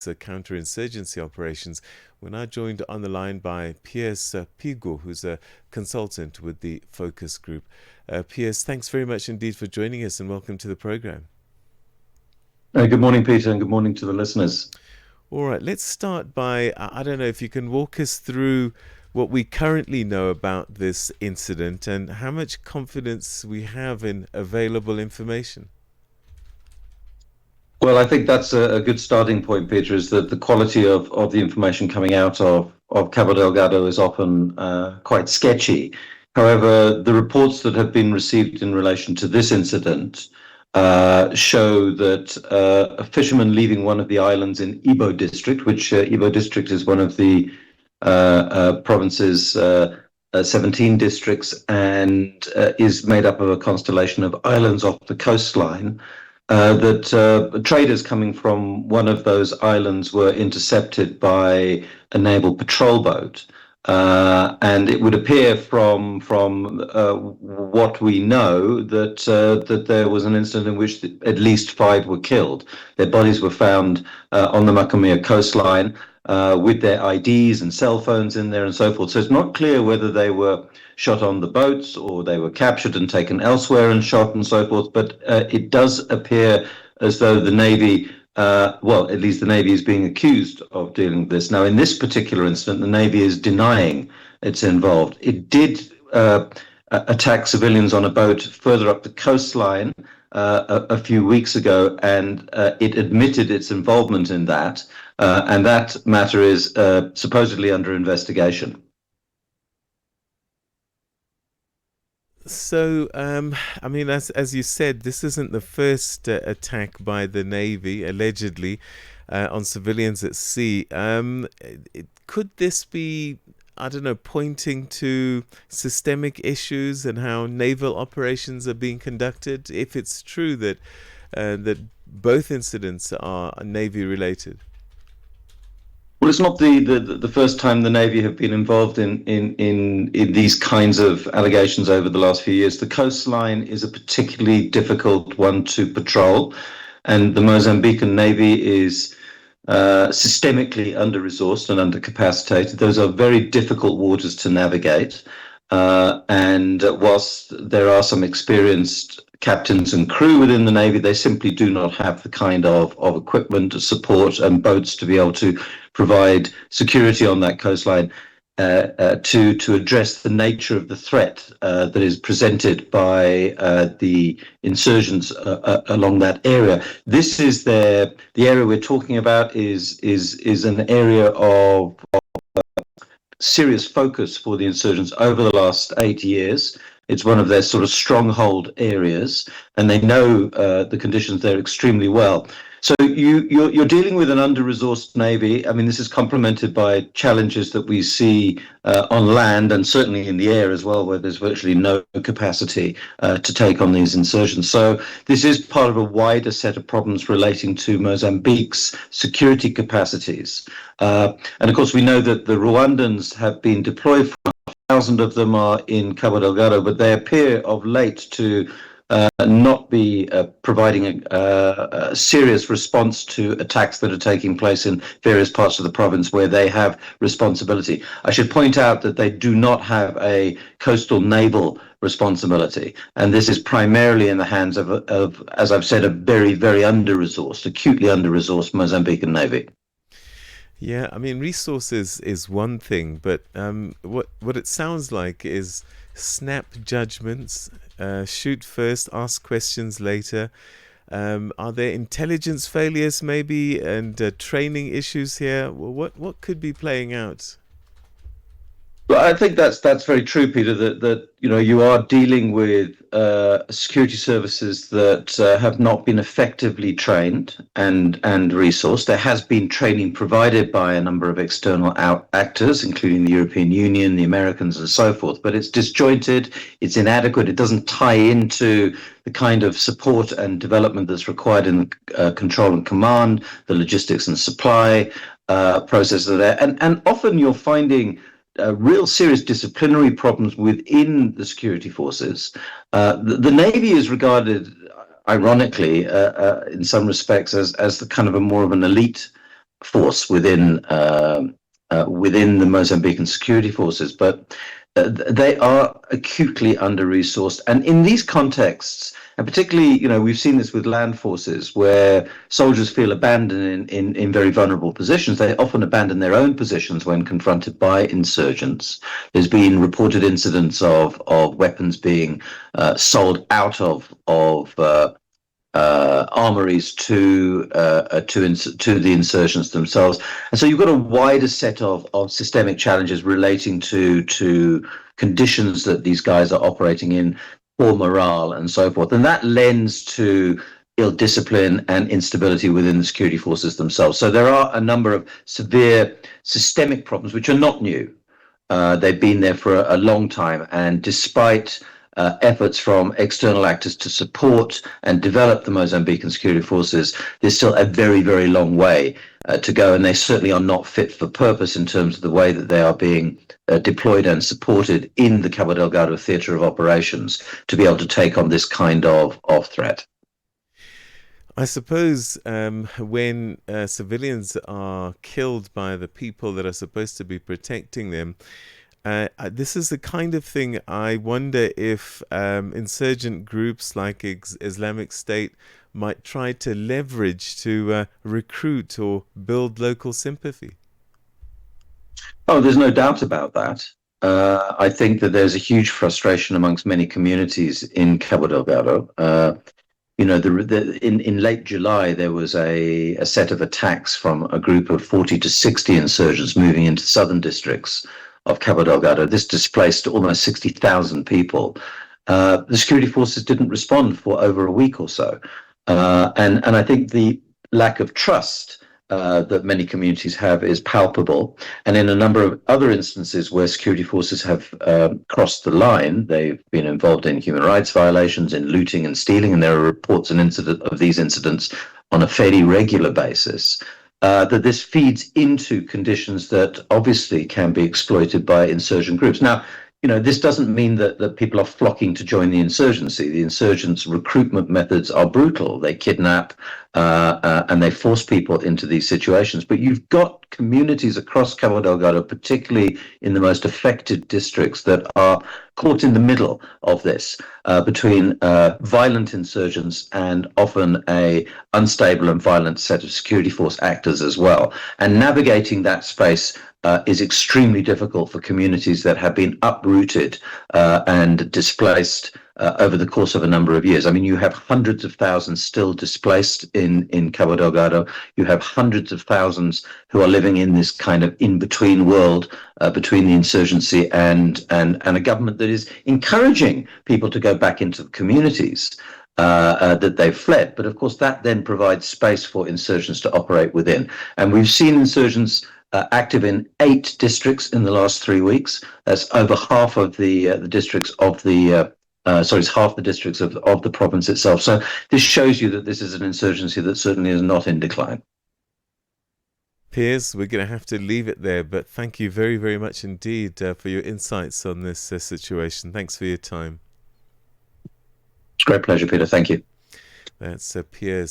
counterinsurgency operations. We're now joined on the line by Piers Pigo, who's a consultant with the Focus Group. Piers, thanks very much indeed for joining us and welcome to the program. Good morning, Peter, and good morning to the listeners. All right, let's start by, I don't know if you can walk us through what we currently know about this incident and how much confidence we have in available information. Well, I think that's a good starting point, Peter, is that the quality of the information coming out of Cabo Delgado is often quite sketchy. However, the reports that have been received in relation to this incident show that a fisherman leaving one of the islands in Ibo district, which Ibo district is one of the province's 17 districts and is made up of a constellation of islands off the coastline. That traders coming from one of those islands were intercepted by a naval patrol boat. And it would appear from what we know that there was an incident in which at least 5 were killed. Their bodies were found on the Macomia coastline with their IDs and cell phones in there and so forth. So it's not clear whether they were shot on the boats or they were captured and taken elsewhere and shot and so forth. But it does appear as though the Navy, well, at least the Navy is being accused of dealing with this. Now, in this particular incident, the Navy is denying it's involved. It did attack civilians on a boat further up the coastline a few weeks ago, and it admitted its involvement in that. And that matter is supposedly under investigation. So, I mean, as you said, this isn't the first attack by the Navy, allegedly, on civilians at sea. Could this be, I don't know, pointing to systemic issues and how naval operations are being conducted, if it's true that that both incidents are Navy related? Well, it's not the first time the Navy have been involved in these kinds of allegations over the last few years. The coastline is a particularly difficult one to patrol, and the Mozambican Navy is systemically under-resourced and under-capacitated. Those are very difficult waters to navigate, and whilst there are some experienced captains and crew within the Navy, they simply do not have the kind of equipment, support and boats to be able to provide security on that coastline to address the nature of the threat that is presented by the insurgents along that area. This is the area we're talking about is an area of serious focus for the insurgents over the last 8 years. It's one of their sort of stronghold areas, and they know the conditions there extremely well. So you're dealing with an under-resourced Navy. I mean, this is complemented by challenges that we see on land and certainly in the air as well, where there's virtually no capacity to take on these insurgents. So this is part of a wider set of problems relating to Mozambique's security capacities. And of course, we know that the Rwandans have been deployed. 1,000 of them are in Cabo Delgado, but they appear of late to not be providing a serious response to attacks that are taking place in various parts of the province where they have responsibility. I should point out that they do not have a coastal naval responsibility, and this is primarily in the hands of as I've said, a very, very under-resourced, acutely under-resourced Mozambican Navy. Yeah, I mean, resources is one thing, but what it sounds like is snap judgments, shoot first, ask questions later. Are there intelligence failures maybe and training issues here? What could be playing out? Well, I think that's very true, Peter. That you are dealing with security services that have not been effectively trained and resourced. There has been training provided by a number of external actors, including the European Union, the Americans, and so forth. But it's disjointed, it's inadequate, it doesn't tie into the kind of support and development that's required in control and command, the logistics and supply processes there, and often you're finding real serious disciplinary problems within the security forces. The Navy is regarded, ironically, in some respects, as the kind of a more of an elite force within the Mozambican security forces, but they are acutely under-resourced. And in these contexts, and particularly, we've seen this with land forces where soldiers feel abandoned in very vulnerable positions. They often abandon their own positions when confronted by insurgents. There's been reported incidents of weapons being sold out of armories to the insurgents themselves, and so you've got a wider set of systemic challenges relating to conditions that these guys are operating in, poor morale, and so forth, and that lends to ill discipline and instability within the security forces themselves. So there are a number of severe systemic problems which are not new. They've been there for a long time, and despite efforts from external actors to support and develop the Mozambican security forces, there's still a very, very long way to go, and they certainly are not fit for purpose in terms of the way that they are being deployed and supported in the Cabo Delgado theatre of operations to be able to take on this kind of threat. I suppose when civilians are killed by the people that are supposed to be protecting them, this is the kind of thing I wonder if insurgent groups like Islamic State might try to leverage to recruit or build local sympathy. Oh, there's no doubt about that. I think that there's a huge frustration amongst many communities in Cabo Delgado. In late July, there was a set of attacks from a group of 40 to 60 insurgents moving into southern districts of Cabo Delgado. This displaced almost 60,000 people. The security forces didn't respond for over a week or so. And I think the lack of trust that many communities have is palpable. And in a number of other instances where security forces have crossed the line, they've been involved in human rights violations, in looting and stealing, and there are reports and of these incidents on a fairly regular basis. That this feeds into conditions that obviously can be exploited by insurgent groups. Now, this doesn't mean that people are flocking to join the insurgency. The insurgents' recruitment methods are brutal. They kidnap and they force people into these situations. But you've got communities across Cabo Delgado, particularly in the most affected districts, that are caught in the middle of this between violent insurgents and often a unstable and violent set of security force actors as well. And navigating that space is extremely difficult for communities that have been uprooted and displaced over the course of a number of years. I mean, you have hundreds of thousands still displaced in Cabo Delgado. You have hundreds of thousands who are living in this kind of in-between world between the insurgency and a government that is encouraging people to go back into the communities that they've fled. But of course, that then provides space for insurgents to operate within. And we've seen insurgents active in 8 districts in the last 3 weeks. That's over half of the districts of the it's half the districts of the province itself. So this shows you that this is an insurgency that certainly is not in decline. Piers, we're going to have to leave it there, but thank you very, very much indeed for your insights on this situation. Thanks for your time. It's a great pleasure, Peter. Thank you. That's Piers.